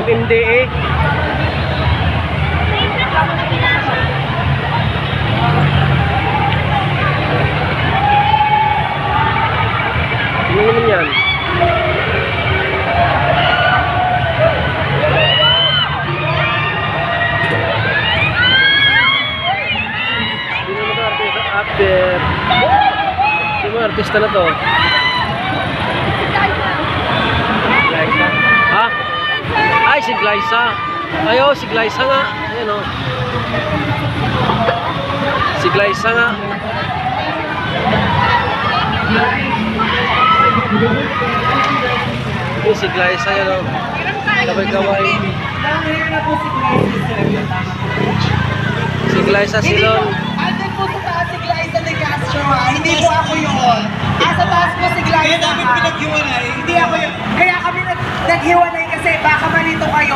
MMDA. Ano naman yan? Sino na ito artista? Update. Sino mga artista na to? Glyza. Ha? Ay, si Glyza. Ay, oh, si Glyza nga. Ayan, oh. Si Glyza nga. Yung si Glyza yan, oh. Kaway-kaway. Si Glyza Silon. Andun po sa taas si Glyza de Castro, ha? Hindi po ako yun. Sa taas po si Glyza. Kaya namin pinaghiwalay. Hindi ako yun. Kaya kami naghiwalay kasi baka malito kayo.